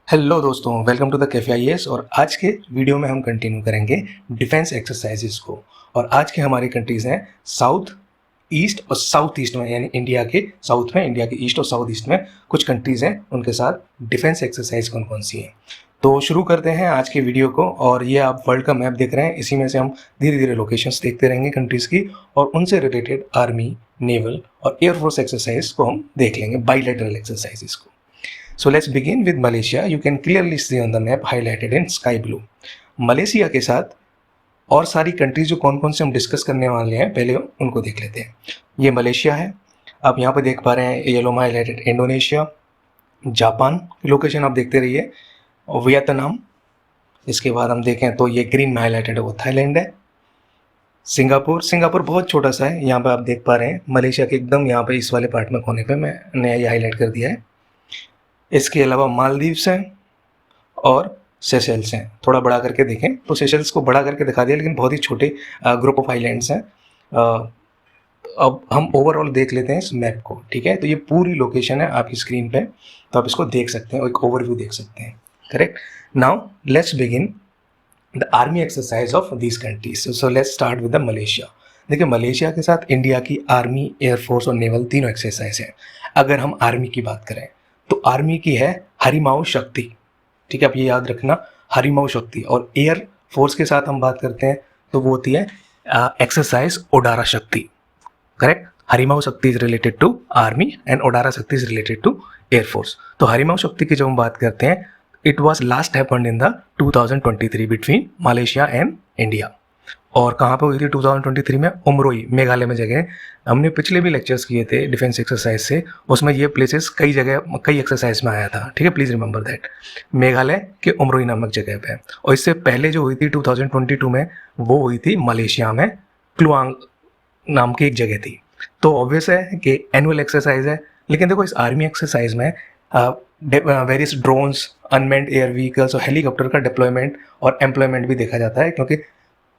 Hello दोस्तों, welcome to the cafe IAS. और आज के वीडियो में हम कंटिन्यू करेंगे डिफेंस एक्सरसाइजेस को। और आज के हमारी कंट्रीज़ हैं साउथ ईस्ट और साउथ ईस्ट में, यानी इंडिया के साउथ में, इंडिया के ईस्ट और साउथ ईस्ट में कुछ कंट्रीज़ हैं, उनके साथ डिफेंस एक्सरसाइज कौन कौन सी हैं। तो शुरू करते हैं आज के वीडियो को। और ये आप वर्ल्ड का मैप देख रहे हैं, इसी में से हम धीरे धीरे लोकेशंस देखते रहेंगे कंट्रीज़ की, और उनसे रिलेटेड आर्मी, नेवल और एयरफोर्स एक्सरसाइज को हम देख लेंगे, बाइलेटरल एक्सरसाइजेस को। So let's begin with Malaysia. You can clearly see on the map highlighted in sky blue. Malaysia के साथ और सारी कंट्रीज जो कौन कौन से हम डिस्कस करने वाले हैं, पहले उनको देख लेते हैं। ये मलेशिया है, आप यहाँ पर देख पा रहे हैं येलो में हाईलाइटेड इंडोनेशिया, जापान की लोकेशन आप देखते रहिए, और वियतनाम। इसके बाद हम देखें तो ये ग्रीन में हाईलाइटेड है वो थाईलैंड है। सिंगापुर बहुत छोटा सा है, यहाँ पर आप देख पा रहे हैं मलेशिया के एकदम यहाँ पे इस वाले पार्ट में कोने पे मैंने ये हाईलाइट कर दिया है। इसके अलावा मालदीव्स हैं और सेशल्स हैं। थोड़ा बड़ा करके देखें तो सेशल्स को बड़ा करके दिखा दिया, लेकिन बहुत ही छोटे ग्रुप ऑफ आइलैंड्स हैं। अब हम ओवरऑल देख लेते हैं इस मैप को, ठीक है। तो ये पूरी लोकेशन है आपकी स्क्रीन पे, तो आप इसको देख सकते हैं और एक ओवरव्यू देख सकते हैं, correct. Now let's begin the army exercise of these countries. So let's start with the Malaysia. देखिए, मलेशिया के साथ इंडिया की आर्मी, एयरफोर्स और नेवल तीनों एक्सरसाइज हैं। अगर हम आर्मी की बात करें तो आर्मी की है हरिमाऊ शक्ति, ठीक है, आप ये याद रखना, हरिमाऊ शक्ति। और एयर फोर्स के साथ हम बात करते हैं तो वो होती है एक्सरसाइज ओडारा शक्ति, correct. Harimau Shakti is related to army and Udara Shakti is related to air force. तो हरिमाऊ शक्ति की जब हम बात करते हैं, it was last happened in the 2023 between Malaysia and India. और कहाँ पे हुई थी 2023 में? उमरोई, मेघालय में जगह। हमने पिछले भी लेक्चर्स किए थे डिफेंस एक्सरसाइज से, उसमें ये प्लेसेस कई जगह कई एक्सरसाइज में आया था, ठीक है। प्लीज़ रिमेंबर दैट, मेघालय के उमरोई नामक जगह पे। और इससे पहले जो हुई थी 2022 में, वो हुई थी मलेशिया में, क्लुआंग नाम की एक जगह थी। तो ऑब्वियस है कि एनुअल एक्सरसाइज है। लेकिन देखो, इस आर्मी एक्सरसाइज में various drones, unmanned air vehicles और हेलीकॉप्टर का डिप्लॉयमेंट और एम्प्लॉयमेंट भी देखा जाता है, क्योंकि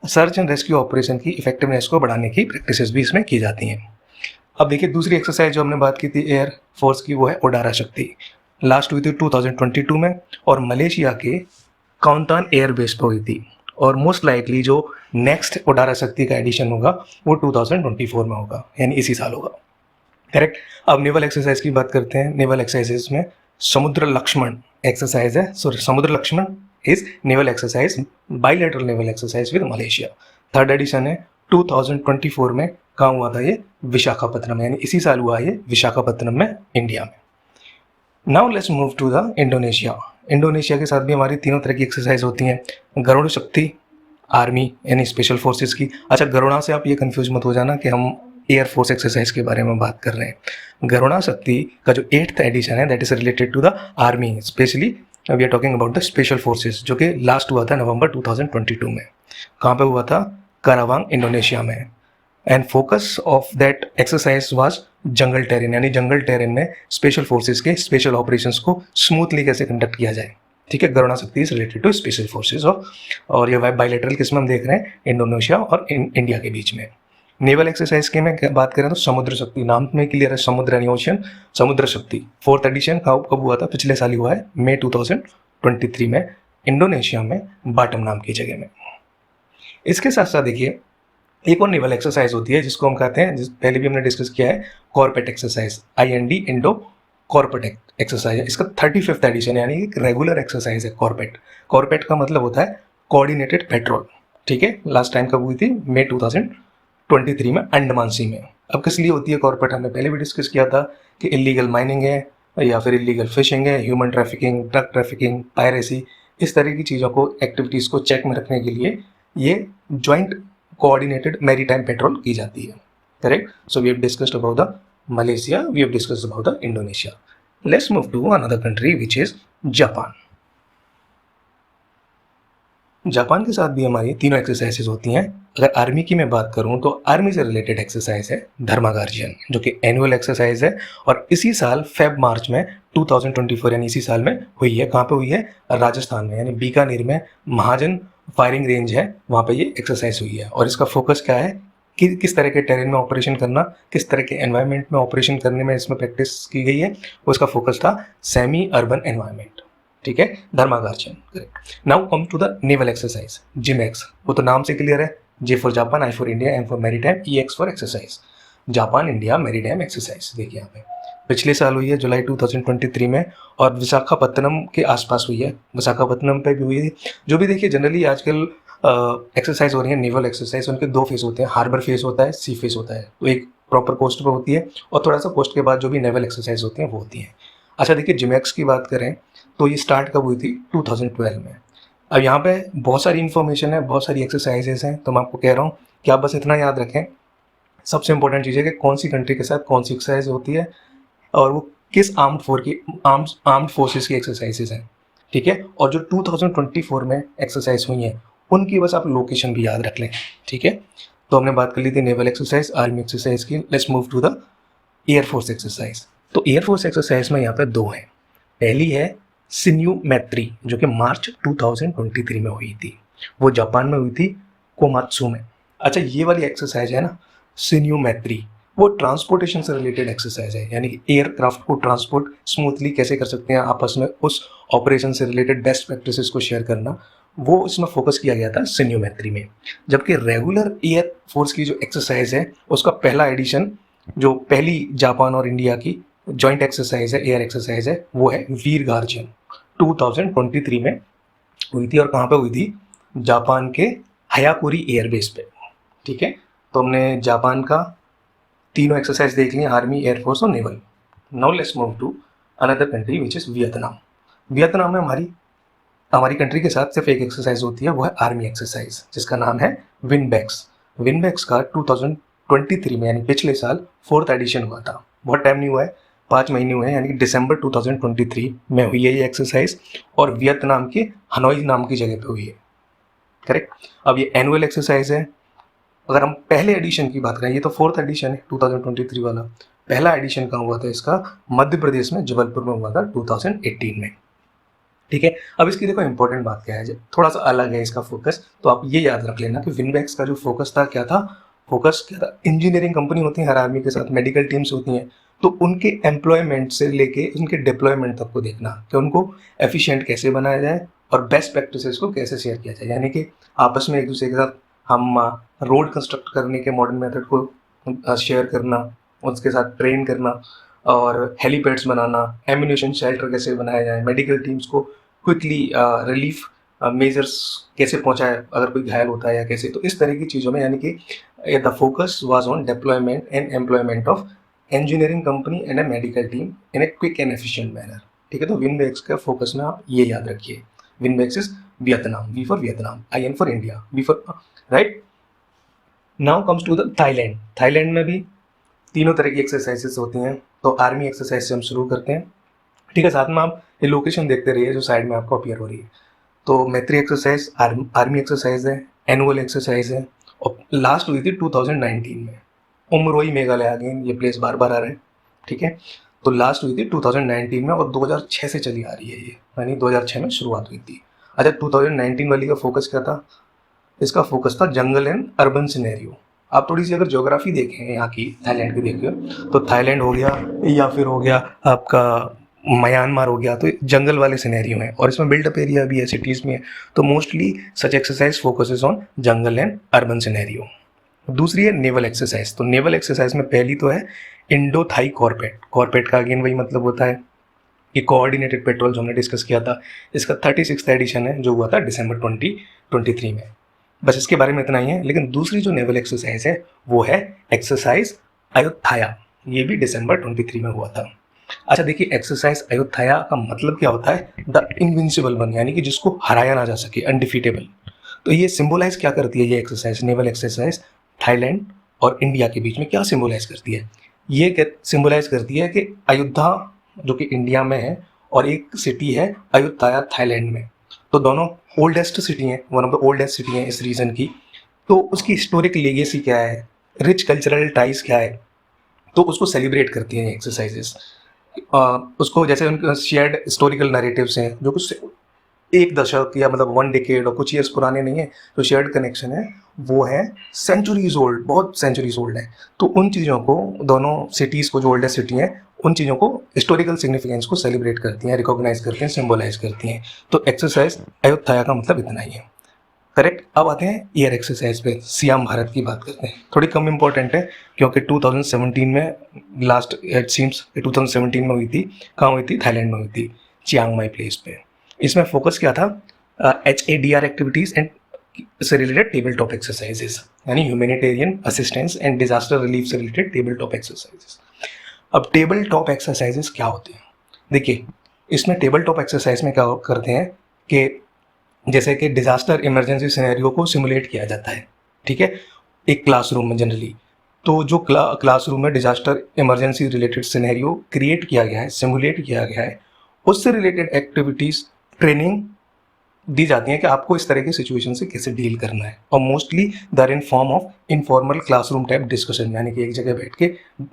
सर्च एंड रेस्क्यू ऑपरेशन की इफेक्टिवनेस को बढ़ाने की प्रैक्टिसेस भी इसमें की जाती हैं। अब देखिए, दूसरी एक्सरसाइज जो हमने बात की थी एयर फोर्स की, वो है ओडारा शक्ति। लास्ट हुई थी 2022 में और मलेशिया के काउंटान एयर बेस पर हुई थी। और मोस्ट लाइकली जो नेक्स्ट ओडारा शक्ति का एडिशन होगा वो 2024 में होगा, यानी इसी साल होगा, करेक्ट। अब नेवल एक्सरसाइज की बात करते हैं। नेवल एक्सरसाइजेस में समुद्र लक्ष्मण एक्सरसाइज है। So Samudra Lakshman is naval exercise, bilateral naval exercise with Malaysia. Third edition है 2024 में। कहाँ हुआ था ये? विशाखापत्तनम, यानी इसी साल हुआ ये विशाखापत्तनम में, इंडिया में। Now let's move to the Indonesia. Indonesia के साथ भी हमारी तीनों तरह की एक्सरसाइज होती हैं। गरुड़ शक्ति, आर्मी यानी स्पेशल फोर्सेस की। अच्छा, गरुड़ा से आप ये कंफ्यूज मत हो जाना कि हम एयरफोर्स एक्सरसाइज के बारे में बात कर रहे हैं। गरुड़ा शक्ति का जो 8th एडिशन है, that is related to the army, specially we are talking about the special forces, जो कि लास्ट हुआ था नवंबर 2022 में। कहाँ पे हुआ था? कारावांग, इंडोनेशिया में। And focus of that exercise was jungle terrain, यानी जंगल टेरेन में स्पेशल फोर्सेस के स्पेशल ऑपरेशंस को स्मूथली कैसे कंडक्ट किया जाए, ठीक है। Garuda Shakti is related to special forces of, और ये बाइलेटरल किस्म हम देख रहे हैं इंडोनेशिया और इंडिया के बीच में। नेवल एक्सरसाइज की मैं बात करें तो समुद्र शक्ति, नाम में क्लियर है, समुद्र यानी ओशन, समुद्र शक्ति। 4th एडिशन कब हुआ था? पिछले साल ही हुआ है, मई 2023 में, इंडोनेशिया में, बाटम नाम की जगह में। इसके साथ साथ देखिए, एक और नेवल एक्सरसाइज होती है जिसको हम कहते हैं, पहले भी हमने डिस्कस किया है, कॉर्पेट एक्सरसाइज, IND, इंडो कॉर्पेट एक्सरसाइज। इसका 35th एडिशन, यानी एक रेगुलर एक्सरसाइज है कॉर्पेट। कॉर्पेट का मतलब होता है कोऑर्डिनेटेड पेट्रोल, ठीक है। लास्ट टाइम कब हुई थी? मई 2023 में, अंडमान सी में। अब किस लिए होती है कॉर्पेट? हमने पहले भी डिस्कस किया था कि इलीगल माइनिंग है या फिर इलीगल फिशिंग है, human trafficking, drug trafficking, piracy, इस तरह की चीज़ों को, एक्टिविटीज़ को चेक में रखने के लिए ये ज्वाइंट कोऑर्डिनेटेड मैरीटाइम पेट्रोल की जाती है, correct. So we have discussed about the Malaysia, we have discussed about the Indonesia. Let's move to another country which is Japan. Japan के साथ भी हमारी तीनों एक्सरसाइजेज होती हैं। अगर आर्मी की मैं बात करूं तो आर्मी से रिलेटेड एक्सरसाइज है धर्मा गार्जियन, जो कि एनुअल एक्सरसाइज है और इसी साल मार्च में 2024, यानी इसी साल में हुई है। कहाँ पे हुई है? राजस्थान में, यानी बीकानेर में महाजन फायरिंग रेंज है, वहाँ पे ये एक्सरसाइज हुई है। और इसका फोकस क्या है कि किस तरह के टेरेन में ऑपरेशन करना, किस तरह के एनवायरनमेंट में ऑपरेशन करने में इसमें प्रैक्टिस की गई है। उसका फोकस था सेमी अर्बन एनवायरनमेंट, ठीक है, Dharma Guardian. Correct. Now come to the naval exercise, JIMEX. वो तो नाम से क्लियर है, J for Japan, I for India, M for maritime, E X for exercise. Japan India maritime exercise. देखिए यहाँ पे पिछले साल हुई है जुलाई 2023 में, और विशाखापत्तनम के आसपास हुई है, विशाखापत्तनम पे भी हुई है। जो भी देखिए जनरली आजकल एक्सरसाइज हो रही है नेवल एक्सरसाइज, उनके दो फेज होते हैं, हार्बर फेज होता है, सी फेज होता है। तो एक प्रॉपर कोस्ट पर होती है और थोड़ा सा कोस्ट के बाद जो भी नेवल एक्सरसाइज होती हैं वो होती हैं। अच्छा देखिए, जिमैक्स की बात करें तो ये स्टार्ट कब हुई थी, 2012 में। अब यहाँ पे बहुत सारी इन्फॉर्मेशन है, बहुत सारी एक्सरसाइजेस हैं, तो मैं आपको कह रहा हूँ कि आप बस इतना याद रखें। सबसे इंपॉर्टेंट चीज़ है कि कौन सी कंट्री के साथ कौन सी एक्सरसाइज होती है और वो किस आर्म्ड फोर्सेस की एक्सरसाइजेस हैं, ठीक है। और जो 2024 में एक्सरसाइज हुई हैं उनकी बस आप लोकेशन भी याद रख लें, ठीक है। तो हमने बात कर ली थी नेवल एक्सरसाइज, आर्मी एक्सरसाइज की। Let's move to the air force exercise. तो एयरफोर्स एक्सरसाइज में यहाँ पे दो हैं। पहली है सिन्यू मैत्री, जो कि मार्च 2023 में हुई थी, वो जापान में हुई थी, कोमात्सु में। अच्छा, ये वाली एक्सरसाइज है ना सिन्यू मैत्री, वो ट्रांसपोर्टेशन से रिलेटेड एक्सरसाइज है, यानी कि एयरक्राफ्ट को ट्रांसपोर्ट स्मूथली कैसे कर सकते हैं आपस में, उस ऑपरेशन से रिलेटेड बेस्ट प्रैक्टिसेस को शेयर करना, वो इसमें फोकस किया गया था सिन्यू मैत्री में। जबकि रेगुलर एयर फोर्स की जो एक्सरसाइज है उसका पहला एडिशन, जो पहली जापान और इंडिया की जॉइंट एक्सरसाइज है, एयर एक्सरसाइज है, वो है वीर गार्जियन, 2023 में हुई थी। और कहाँ पे हुई थी, जापान के हयाकुरी एयरबेस पे, ठीक है। तो हमने जापान का तीनों एक्सरसाइज देख ली, आर्मी, एयरफोर्स और naval. Now let's move to another country which is Vietnam. Vietnam में हमारी कंट्री के साथ सिर्फ एक एक्सरसाइज होती है, वो है आर्मी एक्सरसाइज, जिसका नाम है विनबैक्स। विनबैक्स का 2023 में यानी पिछले साल 4th एडिशन हुआ था। बहुत टाइम नहीं हुआ है, 5 महीने हुए हैं, यानी कि दिसंबर 2023 में हुई है ये एक्सरसाइज, और वियतनाम के हनोई नाम की जगह पे हुई है, करेक्ट। अब ये एनुअल एक्सरसाइज है। अगर हम पहले एडिशन की बात करें, ये तो 4th एडिशन है 2023 वाला, पहला एडिशन कहाँ हुआ था इसका, मध्य प्रदेश में जबलपुर में हुआ था 2018 में, ठीक है। अब इसकी देखो इंपॉर्टेंट बात क्या है, थोड़ा सा अलग है इसका फोकस, तो आप ये याद रख लेना कि विनबैक्स का जो फोकस था क्या था, फोकस क्या था, इंजीनियरिंग कंपनी होती है हर आर्मी के साथ, मेडिकल टीम्स होती हैं, तो उनके एम्प्लॉयमेंट से लेके उनके डिप्लॉयमेंट तक को देखना कि उनको एफिशिएंट कैसे बनाया जाए और बेस्ट प्रैक्टिसेस को कैसे शेयर किया जाए। यानी कि आपस में एक दूसरे के साथ हम रोड कंस्ट्रक्ट करने के मॉडर्न मेथड को शेयर करना, उसके साथ ट्रेन करना, और हेलीपैड्स बनाना, एम्यूनेशन शेल्टर कैसे बनाया जाए, मेडिकल टीम्स को क्विकली रिलीफ मेजर्स कैसे पहुंचाए अगर कोई घायल होता है या कैसे। तो इस तरह की चीज़ों में, यानी कि the focus was on deployment and employment of engineering company and A medical team in a quick and efficient manner, ठीक है। तो विनबैक्स का फोकस में आप ये याद रखिए, VINBAX is Vietnam, V for Vietnam, I N for India, V for right. Now comes to the Thailand. Thailand में भी तीनों तरह की एक्सरसाइजेस होती हैं। तो आर्मी एक्सरसाइज से हम शुरू करते हैं, ठीक है। साथ में आप ये लोकेशन देखते रहिए जो साइड में आपको अपीयर हो रही है। तो मैत्री एक्सरसाइज आर्मी एक्सरसाइज है, एनुअल एक्सरसाइज है, और लास्ट हुई थी 2019 में, उमरोई मेघालय, अगेन ये प्लेस बार बार आ रहे हैं, ठीक है। तो लास्ट हुई थी 2019 में और 2006 से चली आ रही है ये, यानी 2006 में शुरुआत हुई थी। अच्छा, 2019 वाली का फोकस क्या था, इसका फोकस था जंगल एंड अर्बन सिनेरियो। आप थोड़ी सी अगर ज्योग्राफी देखें यहाँ की, थाईलैंड की देखिए, तो थाईलैंड हो गया या फिर हो गया आपका म्यांमार हो गया, तो जंगल वाले सिनेरियो हैं और इसमें बिल्डअप एरिया भी है, सिटीज़ में है। तो mostly such exercise focuses on jungle and urban scenario. दूसरी है नेवल एक्सरसाइज। तो नेवल एक्सरसाइज में पहली तो है इंडो थाई कॉर्पेट। कॉर्पेट का अगेन वही मतलब होता है कि कोऑर्डिनेटेड पेट्रोल, जो हमने डिस्कस किया था। इसका 36th एडिशन है जो हुआ था दिसंबर 2023 में। बस इसके बारे में इतना ही है। लेकिन दूसरी जो नेवल एक्सरसाइज है वो है एक्सरसाइज अयोध्या, ये भी दिसंबर 23 में हुआ था। अच्छा देखिए, एक्सरसाइज अयोध्या का मतलब क्या होता है, द इनविंसिबल वन, यानी कि जिसको हराया ना जा सके, अनडिफीटेबल। तो ये सिंबलाइज क्या करती है, ये एक्सरसाइज, नेवल एक्सरसाइज थाईलैंड और इंडिया के बीच में क्या सिंबलाइज करती है, ये सिंबलाइज करती है कि अयोध्या जो कि इंडिया में है और एक सिटी है अयोध्या थाईलैंड में, तो दोनों ओल्डेस्ट सिटी हैं, one of the oldest city हैं इस रीजन की। तो उसकी हिस्टोरिक लेगेसी क्या है, रिच कल्चरल टाइज क्या है, तो उसको सेलिब्रेट करती हैं एक्सरसाइजेस। उसको जैसे उनके शेयर्ड हिस्टोरिकल नैरेटिव्स हैं जो कुछ एक दशक या मतलब 1 डिकेड और कुछ ईयर्स पुराने नहीं है, तो शेयर्ड कनेक्शन है, वो है सेंचुरीज ओल्ड, बहुत सेंचुरीज ओल्ड है। तो उन चीज़ों को, दोनों सिटीज़ को जो ओल्डेस्ट सिटी हैं उन चीज़ों को हिस्टोरिकल सिग्निफिकेंस को सेलिब्रेट करती हैं, रिकॉग्नाइज करती हैं, सिंबलाइज करती हैं। तो एक्सरसाइज अयोध्या का मतलब इतना ही है। करेक्ट। अब आते हैं ईयर एक्सरसाइज पे, सियाम भारत की बात करते हैं। थोड़ी कम इंपॉर्टेंट है क्योंकि 2017 में लास्ट इट सीम्स 2017 में हुई थी। कहाँ हुई थी? थाईलैंड में हुई थी, चियांग माई प्लेस पे। इसमें फोकस क्या था? HADR एक्टिविटीज़ एंड से रिलेटेड टेबल टॉप एक्सरसाइजेस, यानी humanitarian assistance and disaster relief से रिलेटेड टेबल टॉप एक्सरसाइजेस। अब टेबल टॉप एक्सरसाइजेस क्या होते हैं? देखिए, इसमें टेबल टॉप एक्सरसाइज में क्या करते हैं कि जैसे कि डिजास्टर इमरजेंसी सिनेरियो को सिमुलेट किया जाता है, ठीक है, एक क्लासरूम में जनरली। तो जो क्लासरूम में disaster emergency related scenario create किया गया है, सिमुलेट किया गया है, उससे रिलेटेड एक्टिविटीज़ ट्रेनिंग दी जाती हैं कि आपको इस तरह की सिचुएशन से कैसे डील करना है। और mostly they're in form of informal classroom type discussion, यानी कि एक जगह बैठ के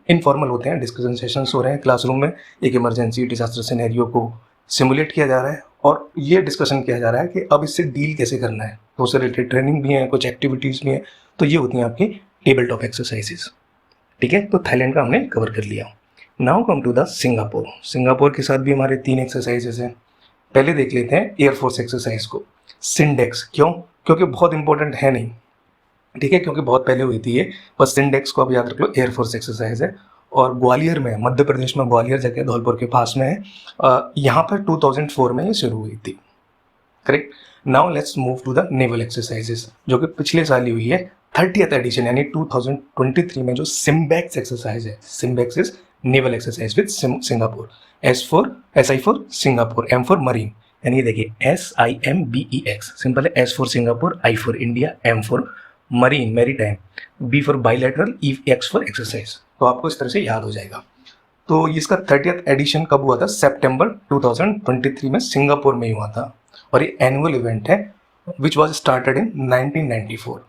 इनफॉर्मल होते हैं, डिस्कशन सेशंस हो रहे हैं क्लासरूम में, एक इमरजेंसी डिजास्टर सिनेरियो को सिमुलेट किया जा रहा है और ये डिस्कशन किया जा रहा है कि अब इससे डील कैसे करना है। तो उससे रिलेटेड ट्रेनिंग भी है, कुछ एक्टिविटीज़ भी हैं। तो ये होती हैं आपकी टेबल टॉप एक्सरसाइजेस, ठीक है। तो थाईलैंड का हमने कवर कर लिया। Now come to the Singapore. Singapore के साथ भी हमारे 3 एक्सरसाइजेस हैं। पहले देख लेते हैं एयरफोर्स एक्सरसाइज को, सिंडेक्स। क्यों? क्योंकि बहुत इंपॉर्टेंट है नहीं, ठीक है, क्योंकि बहुत पहले हुई थी ये। बस सिंडेक्स को आप याद रख लो, एयरफोर्स एक्सरसाइज है और ग्वालियर में, मध्य प्रदेश में ग्वालियर जगह धौलपुर के पास में है। यहाँ पर 2004 में ये शुरू हुई थी, correct. Now let's move to the naval exercises, जो कि पिछले साल ही हुई है, 30th एडिशन यानी 2023 में, जो सिम्बैक्स एक्सरसाइज है। SIMBEX is naval exercise with Singapore. SI for Singapore, M for marine, यानी देखिए SIMBEX, सिंपल है। S for Singapore, I for India, M for marine maritime, B for bilateral, X for exercise. तो आपको इस तरह से याद हो जाएगा। तो इसका 30th एडिशन कब हुआ था? सितंबर 2023 में सिंगापुर में ही हुआ था और ये एनुअल इवेंट है which was started in 1994,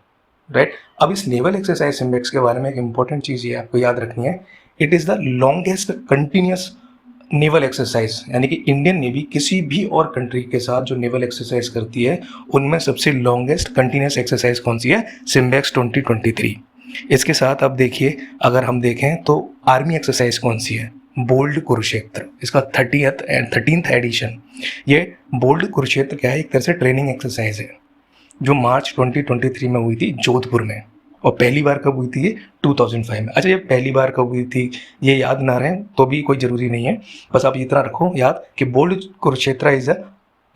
right. अब इस नेवल एक्सरसाइज सिम्बैक्स के बारे में एक इंपॉर्टेंट चीज़ ये आपको याद रखनी है, it is the longest continuous naval exercise, यानी कि इंडियन नेवी किसी भी और कंट्री के साथ जो नेवल एक्सरसाइज करती है उनमें सबसे लॉन्गेस्ट कंटिन्यूस एक्सरसाइज कौन सी है? सिम्बैक्स 2023। इसके साथ अब देखिए, अगर हम देखें तो आर्मी एक्सरसाइज कौन सी है? बोल्ड कुरुक्षेत्र, इसका 13th एडिशन। ये बोल्ड कुरुक्षेत्र क्या है? एक तरह से ट्रेनिंग एक्सरसाइज है जो मार्च 2023 में हुई थी जोधपुर में। और पहली बार कब हुई थी? ये 2005 में। अच्छा, ये पहली बार कब हुई थी ये याद ना रहे तो भी कोई ज़रूरी नहीं है, बस आप इतना रखो याद कि bold Kurukshetra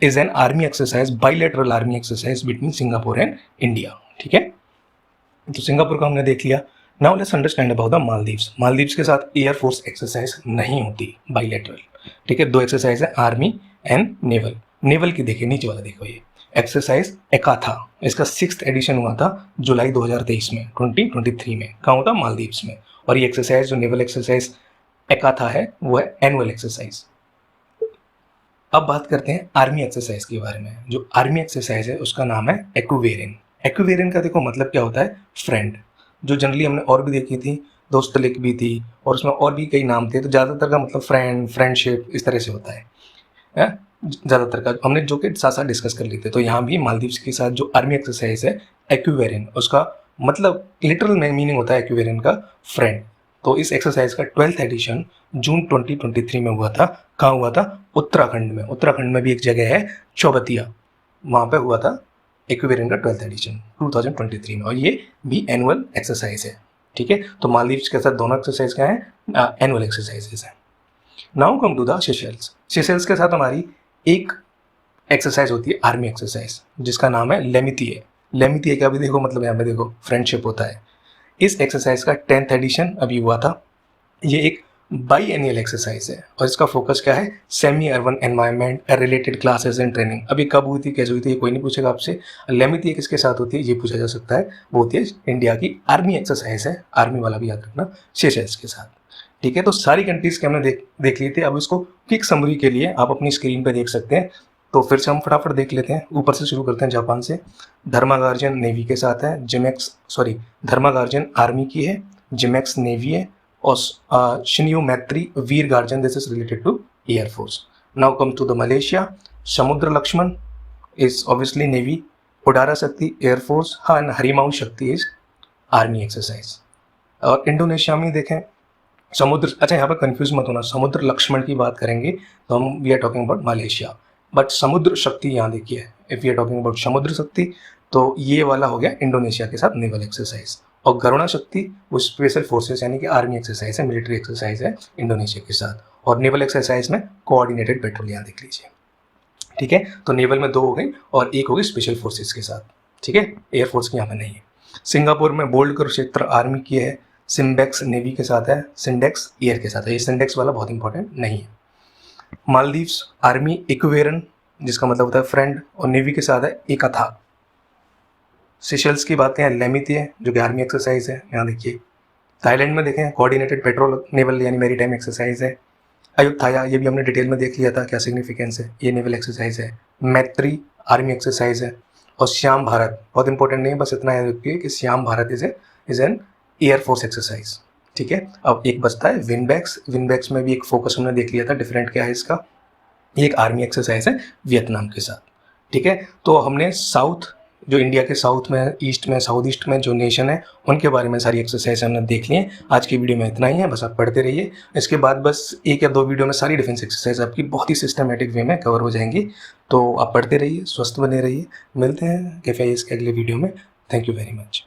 is an army exercise, bilateral army exercise between Singapore and India, ठीक है। तो सिंगापुर का हमने देख लिया। Now let's understand about the Maldives. Maldives के साथ एयरफोर्स एक्सरसाइज नहीं होती, बाइलेटरल, ठीक है। 2 एक्सरसाइज है, आर्मी एंड नेवल। नेवल की देखिए, नीचे वाला देखो, ये एक्सरसाइज एकाथा, इसका 6th एडिशन हुआ था जुलाई 2023 में, 2023 में। कहाँ होता? मालदीव्स में। और ये एक्सरसाइज जो नेवल एक्सरसाइज एकाथा है वो है एनुअल एक्सरसाइज। अब बात करते हैं आर्मी एक्सरसाइज के बारे में। जो आर्मी एक्सरसाइज है उसका नाम है एक्विवेरियन। एक्विवेरियन का देखो मतलब क्या होता है? फ्रेंड। जो जनरली हमने और भी देखी थी, दोस्तलिक भी थी और उसमें और भी कई नाम थे, तो ज़्यादातर का मतलब फ्रेंड, फ्रेंडशिप, इस तरह से होता है ज़्यादातर का, हमने जो कि साथ साथ डिस्कस कर लेते। तो यहाँ भी मालदीव्स के साथ जो आर्मी एक्सरसाइज है एक्विवेरियन, उसका मतलब लिटरल मीनिंग होता है एक्विवेरियन का फ्रेंड। तो इस एक्सरसाइज का 12th एडिशन जून 2023 में हुआ था। कहाँ हुआ था? उत्तराखंड में। उत्तराखंड में भी एक जगह है चौबतिया, वहाँ पे हुआ था एक्विवेरियन का 12th एडिशन 2023 में। और ये भी एनुअल एक्सरसाइज है, ठीक है। तो मालदीव्स के साथ दोनों एक्सरसाइज क्या है? एनुअल एक्सरसाइजेज है। Now come to the Seychelles. Seychelles के साथ हमारी एक एक्सरसाइज होती है आर्मी एक्सरसाइज, जिसका नाम है लेमितिए। लेमितिए का भी देखो मतलब यहाँ पे देखो फ्रेंडशिप होता है। इस एक्सरसाइज का 10th एडिशन अभी हुआ था। ये एक बाई एनुअल एक्सरसाइज है और इसका फोकस क्या है? Semi urban environment, related classes and training. अभी कब हुई थी, कैसे हुई थी, ये कोई नहीं पूछेगा आपसे। लेमितिए किसके साथ होती है ये पूछा जा सकता है। वो होती है इंडिया की आर्मी एक्सरसाइज है, आर्मी वाला भी याद रखना, सेशेल्स के साथ, ठीक है। तो सारी कंट्रीज के हमने देख लिए थे। अब इसको क्विक समरी के लिए आप अपनी स्क्रीन पे देख सकते हैं। तो फिर से हम फटाफट देख लेते हैं। ऊपर से शुरू करते हैं जापान से। धर्मागार्जन नेवी के साथ है, धर्मागार्जन आर्मी की है, जिमेक्स नेवी है और Shinyuu Maitri Veer Guardian, this is related to air force. Now come to the Malaysia. Samudra Lakshman is obviously navy, Udara Shakti air force, हाँ, Harimau Shakti is army exercise. और इंडोनेशिया में देखें समुद्र, अच्छा यहाँ पर कंफ्यूज मत होना, समुद्र लक्ष्मण की बात करेंगे तो हम we are talking about Malaysia, but Samudra Shakti यहाँ देखिए, if we are talking about Samudra Shakti तो ये वाला हो गया इंडोनेशिया के साथ नेवल एक्सरसाइज। और गरुणा शक्ति वो स्पेशल फोर्सेस यानी कि आर्मी एक्सरसाइज है, मिलिट्री एक्सरसाइज है इंडोनेशिया के साथ। और नेवल एक्सरसाइज में कोऑर्डिनेटेड पेट्रोल यहाँ देख लीजिए, ठीक है। तो नेवल में 2 हो गई और 1 हो गई स्पेशल फोर्सेस के साथ, ठीक है, एयरफोर्स की यहाँ पे नहीं है। सिंगापुर में बोल्ड कुरुक्षेत्र आर्मी की है, सिम्बेक्स नेवी के साथ है, सिंडेक्स एयर के साथ है। ये सिंडेक्स वाला बहुत इंपॉर्टेंट नहीं है। मालदीव्स आर्मी इक्वेरन जिसका मतलब होता है फ्रेंड और नेवी के साथ है एकथा। सेशल्स की बातें हैं लेमितिए जो कि आर्मी एक्सरसाइज है, यहाँ देखिए। थाईलैंड में देखें कोऑर्डिनेटेड पेट्रोल नेवल यानी मैरीटाइम एक्सरसाइज है। अयुत्थाया ये भी हमने डिटेल में देख लिया था क्या सिग्निफिकेंस है, ये नेवल एक्सरसाइज है। मैत्री आर्मी एक्सरसाइज है। और श्याम भारत बहुत इंपॉर्टेंट नहीं है, बस इतना याद रखिए कि Shyam Bharat is an air force exercise, ठीक है। अब एक बचता है विनबैक्स। विनबैक्स में भी एक फोकस हमने देख लिया था, डिफरेंट क्या है इसका, ये एक आर्मी एक्सरसाइज है वियतनाम के साथ, ठीक है। तो हमने साउथ जो इंडिया के साउथ में, ईस्ट में, साउथ ईस्ट में जो नेशन है उनके बारे में सारी एक्सरसाइज हमने देख ली है। आज की वीडियो में इतना ही है, बस आप पढ़ते रहिए। इसके बाद बस 1 या 2 वीडियो में सारी डिफेंस एक्सरसाइज आपकी बहुत ही सिस्टमेटिक वे में कवर हो जाएंगी। तो आप पढ़ते रहिए, स्वस्थ बने रहिए। मिलते हैं KFIS के अगले वीडियो में। Thank you very much.